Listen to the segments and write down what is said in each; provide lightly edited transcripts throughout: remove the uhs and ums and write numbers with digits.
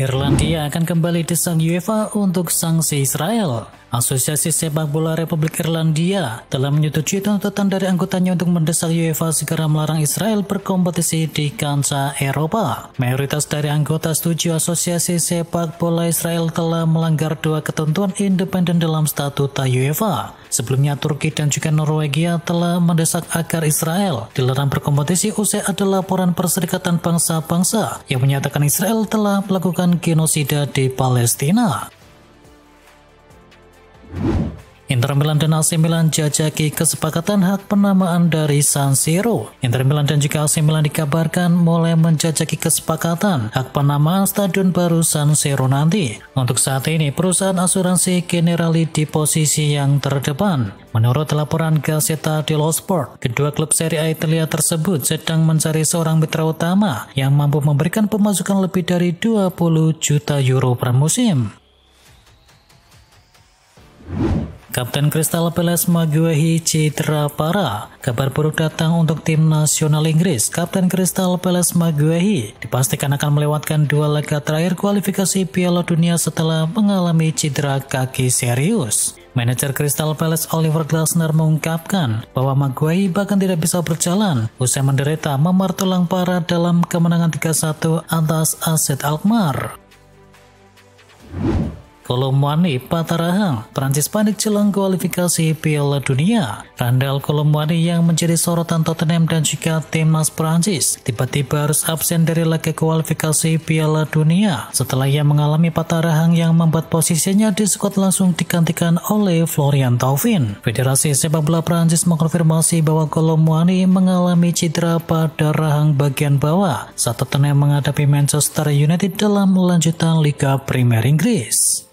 Irlandia akan kembali desak UEFA untuk sanksi Israel. Asosiasi Sepak Bola Republik Irlandia telah menyetujui tuntutan dari anggotanya untuk mendesak UEFA segera melarang Israel berkompetisi di kancah Eropa. Mayoritas dari anggota setuju Asosiasi Sepak Bola Israel telah melanggar dua ketentuan independen dalam statuta UEFA. Sebelumnya Turki dan juga Norwegia telah mendesak agar Israel dilarang berkompetisi usai ada laporan Perserikatan Bangsa-Bangsa yang menyatakan Israel telah melakukan genosida di Palestina. Inter Milan dan AC Milan jajaki kesepakatan hak penamaan dari San Siro. Inter Milan dan juga AC Milan dikabarkan mulai menjajaki kesepakatan hak penamaan stadion baru San Siro nanti. Untuk saat ini, perusahaan asuransi Generali di posisi yang terdepan. Menurut laporan Gazzetta dello Sport, kedua klub Serie A Italia tersebut sedang mencari seorang mitra utama yang mampu memberikan pemasukan lebih dari 20 juta euro per musim. Kapten Crystal Palace Maguire cedera parah. Kabar buruk datang untuk tim nasional Inggris. Kapten Crystal Palace Maguire dipastikan akan melewatkan dua laga terakhir kualifikasi Piala Dunia setelah mengalami cedera kaki serius. Manajer Crystal Palace Oliver Glasner mengungkapkan bahwa Maguire bahkan tidak bisa berjalan usai menderita memar tulang parah dalam kemenangan 3-1 atas AZ Alkmaar. Kolomwani Patarahang, Prancis panik jelang kualifikasi Piala Dunia. Randal Kolomwani yang menjadi sorotan Tottenham dan juga timnas Prancis tiba-tiba harus absen dari laga kualifikasi Piala Dunia setelah ia mengalami patah rahang yang membuat posisinya di skuad langsung digantikan oleh Florian Thauvin. Federasi Sepak Bola Prancis mengkonfirmasi bahwa Kolomwani mengalami cedera pada rahang bagian bawah saat Tottenham menghadapi Manchester United dalam lanjutan Liga Premier Inggris.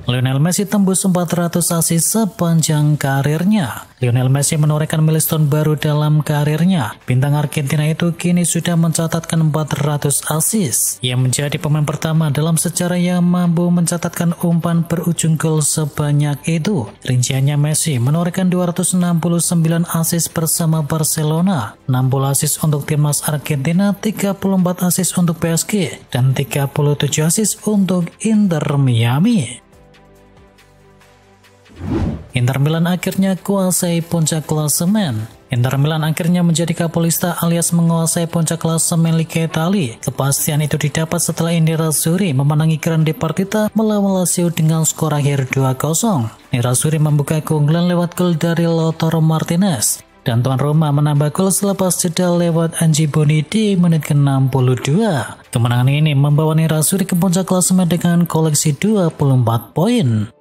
Lionel Messi tembus 400 assist sepanjang karirnya. Lionel Messi menorehkan milestone baru dalam karirnya. Bintang Argentina itu kini sudah mencatatkan 400 assist, yang menjadi pemain pertama dalam sejarah yang mampu mencatatkan umpan berujung gol sebanyak itu. Rinciannya, Messi menorehkan 269 assist bersama Barcelona, 60 assist untuk timnas Argentina, 34 assist untuk PSG, dan 37 assist untuk Inter Miami. Inter Milan akhirnya kuasai puncak klasemen. Inter Milan akhirnya menjadi kapolista alias menguasai puncak klasemen Liga Italia. Kepastian itu didapat setelah Nerazzurri memenangi Grande Partita melawan Lazio dengan skor akhir 2-0. Nerazzurri membuka keunggulan lewat gol dari Lautaro Martinez, dan tuan Roma menambah gol selepas jeda lewat Angi Boni di menit ke-62. Kemenangan ini membawa Nerazzurri ke puncak klasemen dengan koleksi 24 poin.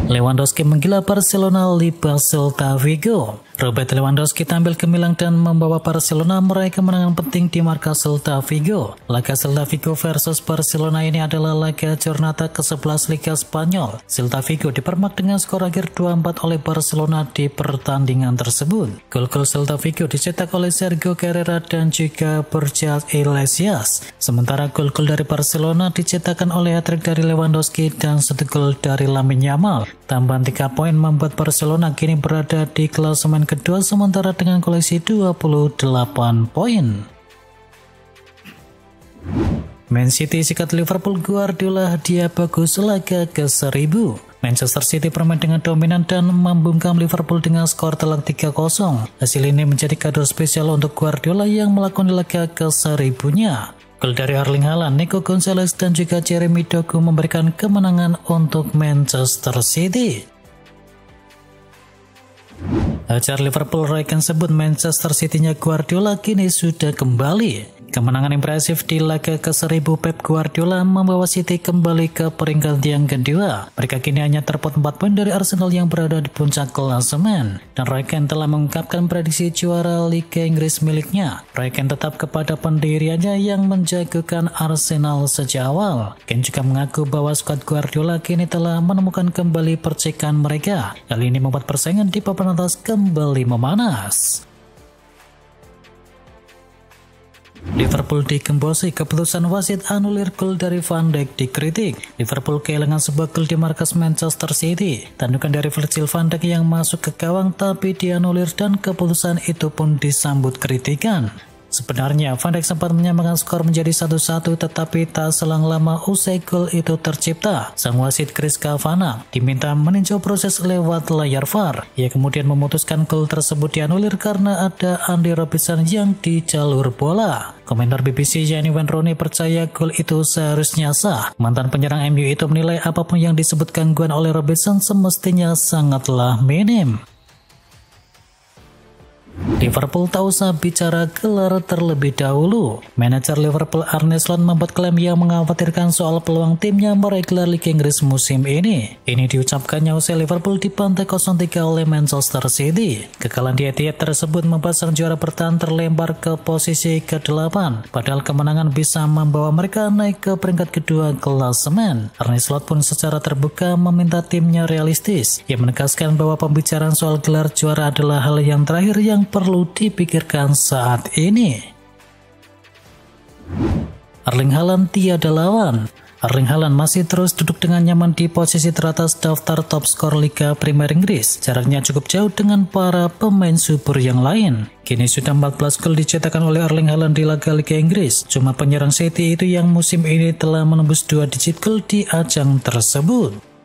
Lewandowski menggila Barcelona Liga Celta Vigo. Robert Lewandowski tampil gemilang dan membawa Barcelona meraih kemenangan penting di markas Celta Vigo. Laga Celta Vigo versus Barcelona ini adalah laga jornada ke-11 Liga Spanyol. Celta Vigo dipermak dengan skor akhir 2-4 oleh Barcelona di pertandingan tersebut. Gol-gol Celta Vigo dicetak oleh Sergio Carrera dan juga Borja Iglesias. Sementara gol-gol dari Barcelona dicetakkan oleh hat-trick dari Lewandowski dan 1 gol dari Lamine Yamal. Tambahan 3 poin membuat Barcelona kini berada di klasemen kedua sementara dengan koleksi 28 poin. Man City sikat Liverpool, Guardiola hadiah bagus laga ke-1000. Manchester City bermain dengan dominan dan membungkam Liverpool dengan skor telak 3-0. Hasil ini menjadi kado spesial untuk Guardiola yang melakoni laga ke-1000-nya. Gol dari Erling Haaland, Nico Gonzalez, dan juga Jeremy Doku memberikan kemenangan untuk Manchester City. Ajar Liverpool Raikkonen sebut Manchester City-nya Guardiola kini sudah kembali. Kemenangan impresif di laga ke-1000 Pep Guardiola membawa City kembali ke peringkat yang kedua. Mereka kini hanya terpaut 4 poin dari Arsenal yang berada di puncak klasemen. Dan Raikkonen telah mengungkapkan prediksi juara Liga Inggris miliknya. Raikkonen tetap kepada pendiriannya yang menjagokan Arsenal sejak awal. Ken juga mengaku bahwa skuad Guardiola kini telah menemukan kembali percikan mereka. Hal ini membuat persaingan di papan atas kembali memanas. Liverpool digembosi, keputusan wasit anulir gol dari Van Dijk dikritik. Liverpool kehilangan sebuah gol di markas Manchester City. Tandukan dari Virgil van Dijk yang masuk ke gawang tapi dianulir dan keputusan itu pun disambut kritikan. Sebenarnya Van Dijk sempat menyamakan skor menjadi 1-1, tetapi tak selang lama usai gol itu tercipta, sang wasit Chris Kavanagh diminta meninjau proses lewat layar VAR. Ia kemudian memutuskan gol tersebut dianulir karena ada Andy Robertson yang di jalur bola. Komentar BBC yakni Wayne Rooney percaya gol itu seharusnya sah. Mantan penyerang MU itu menilai apapun yang disebut gangguan oleh Robertson semestinya sangatlah minim. Liverpool tak usah bicara gelar terlebih dahulu. Manajer Liverpool Arne Slot membuat klaim yang mengkhawatirkan soal peluang timnya meraih gelar Liga Inggris musim ini. Ini diucapkannya usai Liverpool dibantai 0-3 oleh Manchester City. Kekalahan di Etihad tersebut membuat sang juara bertahan terlempar ke posisi ke-8, padahal kemenangan bisa membawa mereka naik ke peringkat kedua klasemen. Arne Slot pun secara terbuka meminta timnya realistis. Ia menegaskan bahwa pembicaraan soal gelar juara adalah hal yang terakhir yang perlu dipikirkan saat ini. Erling Haaland tiada lawan. Erling Haaland masih terus duduk dengan nyaman di posisi teratas daftar top skor Liga Premier Inggris. Jaraknya cukup jauh dengan para pemain super yang lain. Kini sudah 14 gol dicetakkan oleh Erling Haaland di laga Liga Inggris. Cuma penyerang City itu yang musim ini telah menembus 2 digit gol di ajang tersebut.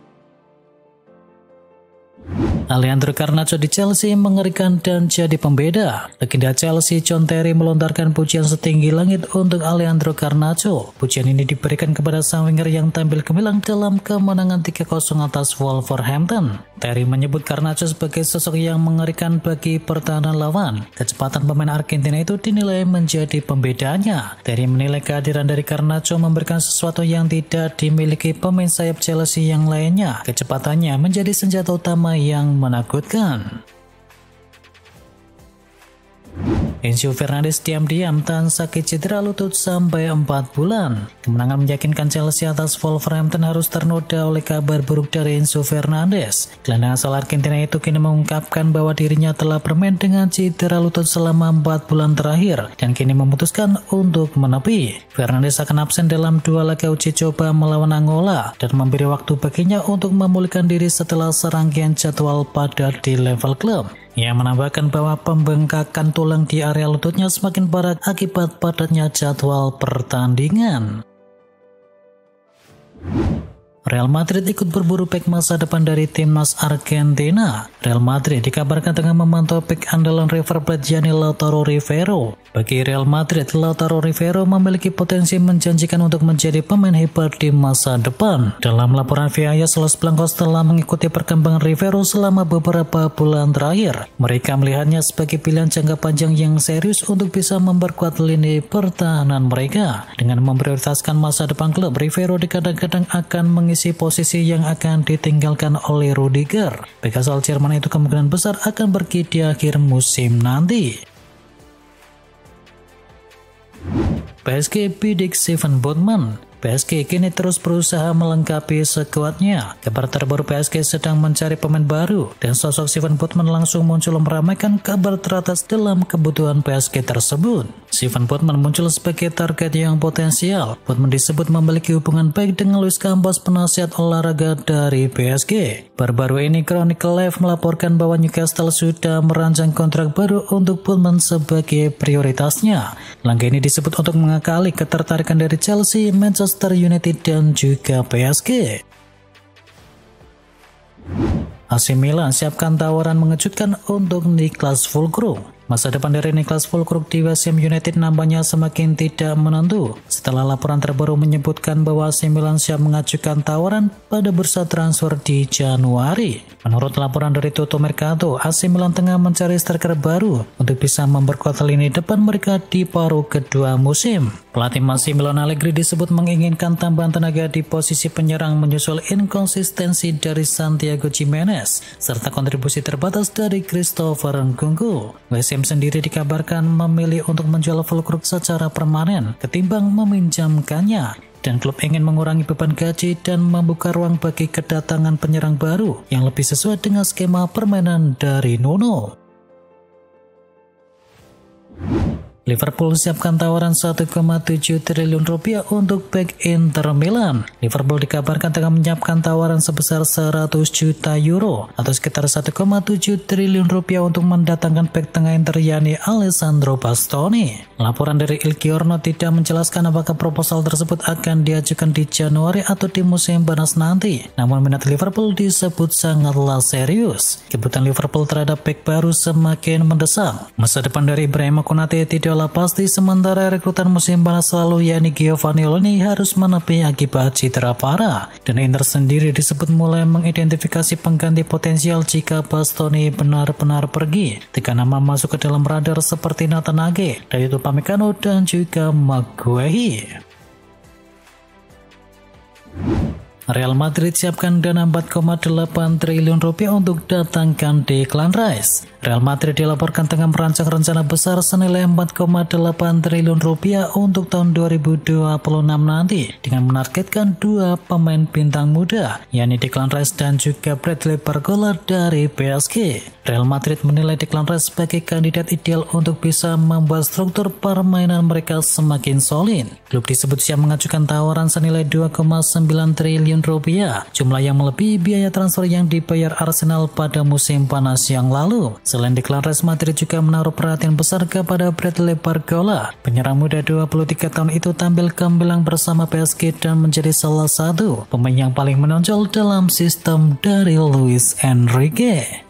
Alejandro Garnacho di Chelsea mengerikan dan jadi pembeda. Legenda Chelsea John Terry melontarkan pujian setinggi langit untuk Alejandro Garnacho. Pujian ini diberikan kepada sang winger yang tampil gemilang dalam kemenangan 3-0 atas Wolverhampton. Terry menyebut Garnacho sebagai sosok yang mengerikan bagi pertahanan lawan. Kecepatan pemain Argentina itu dinilai menjadi pembedanya. Terry menilai kehadiran dari Garnacho memberikan sesuatu yang tidak dimiliki pemain sayap Chelsea yang lainnya. Kecepatannya menjadi senjata utama yang menakutkan. Enzo Fernandez diam-diam tahan sakit cedera lutut sampai 4 bulan. Kemenangan meyakinkan Chelsea atas Wolverhampton harus ternoda oleh kabar buruk dari Enzo Fernandez. Gelandang asal Argentina itu kini mengungkapkan bahwa dirinya telah bermain dengan cedera lutut selama 4 bulan terakhir dan kini memutuskan untuk menepi. Fernandez akan absen dalam 2 laga uji coba melawan Angola dan memberi waktu baginya untuk memulihkan diri setelah serangkaian jadwal padat di level klub. Ia menambahkan bahwa pembengkakan tulang di area lututnya semakin parah akibat padatnya jadwal pertandingan. Real Madrid ikut berburu bek masa depan dari timnas Argentina. Real Madrid dikabarkan tengah memantau bek andalan River Plate yakni Lautaro Rivero. Bagi Real Madrid, Lautaro Rivero memiliki potensi menjanjikan untuk menjadi pemain hebat di masa depan. Dalam laporan Viayas, Los Blancos telah mengikuti perkembangan Rivero selama beberapa bulan terakhir. Mereka melihatnya sebagai pilihan jangka panjang yang serius untuk bisa memperkuat lini pertahanan mereka. Dengan memprioritaskan masa depan klub, Rivero kadang-kadang akan mengisi posisi yang akan ditinggalkan oleh Rudiger. Bek asal Jerman itu kemungkinan besar akan pergi di akhir musim nanti. PSG bidik Steven Botman. PSG kini terus berusaha melengkapi skuadnya. Kabar terbaru PSG sedang mencari pemain baru dan sosok Steven Botman langsung muncul meramaikan kabar teratas dalam kebutuhan PSG tersebut. Steven Botman muncul sebagai target yang potensial. Botman disebut memiliki hubungan baik dengan Luis Campos, penasihat olahraga dari PSG. Baru-baru ini Chronicle Live melaporkan bahwa Newcastle sudah merancang kontrak baru untuk Botman sebagai prioritasnya. Langkah ini disebut untuk mengakali ketertarikan dari Chelsea, Manchester United dan juga PSG. AC Milan siapkan tawaran mengejutkan untuk Niklas Füllkrug. Masa depan dari Niklas Füllkrug di West Ham United nampaknya semakin tidak menentu setelah laporan terbaru menyebutkan bahwa AC Milan siap mengajukan tawaran pada bursa transfer di Januari. Menurut laporan dari Tutto Mercato, AC Milan tengah mencari striker baru untuk bisa memperkuat lini depan mereka di paruh kedua musim. Pelatih AC Milan Allegri disebut menginginkan tambahan tenaga di posisi penyerang menyusul inkonsistensi dari Santiago Gimenez serta kontribusi terbatas dari Christopher Nkunku. West Ham sendiri dikabarkan memilih untuk menjual Füllkrug secara permanen ketimbang meminjamkannya, dan klub ingin mengurangi beban gaji dan membuka ruang bagi kedatangan penyerang baru yang lebih sesuai dengan skema permainan dari Nuno. Liverpool siapkan tawaran 1,7 triliun rupiah untuk bek Inter Milan. Liverpool dikabarkan tengah menyiapkan tawaran sebesar 100 juta euro atau sekitar 1,7 triliun rupiah untuk mendatangkan bek tengah Inter yakni Alessandro Bastoni. Laporan dari Il Giorno tidak menjelaskan apakah proposal tersebut akan diajukan di Januari atau di musim panas nanti. Namun minat Liverpool disebut sangatlah serius. Kebutuhan Liverpool terhadap bek baru semakin mendesak. Masa depan dari Ibrahima Konate tidaklah pasti, sementara rekrutan musim panas lalu yakni Giovanni Loni harus menepi akibat cedera parah. Dan Inter sendiri disebut mulai mengidentifikasi pengganti potensial jika Bastoni benar-benar pergi. 3 nama masuk ke dalam radar seperti Nathan Ake, Dayot Upamecano dan juga Maguire. Real Madrid siapkan dana 4,8 triliun rupiah untuk datangkan Declan Rice. Real Madrid dilaporkan tengah merancang rencana besar senilai 4,8 triliun rupiah untuk tahun 2026 nanti dengan menargetkan 2 pemain bintang muda, yakni Declan Rice dan juga Bradley Barcola dari PSG. Real Madrid menilai Declan Rice sebagai kandidat ideal untuk bisa membuat struktur permainan mereka semakin solid. Klub disebut siap mengajukan tawaran senilai 2,9 triliun rupiah, jumlah yang melebihi biaya transfer yang dibayar Arsenal pada musim panas yang lalu. Selain Declan Rice, Madrid juga menaruh perhatian besar kepada Bradley Barcola. Penyerang muda 23 tahun itu tampil gemilang bersama PSG dan menjadi salah satu pemain yang paling menonjol dalam sistem dari Luis Enrique.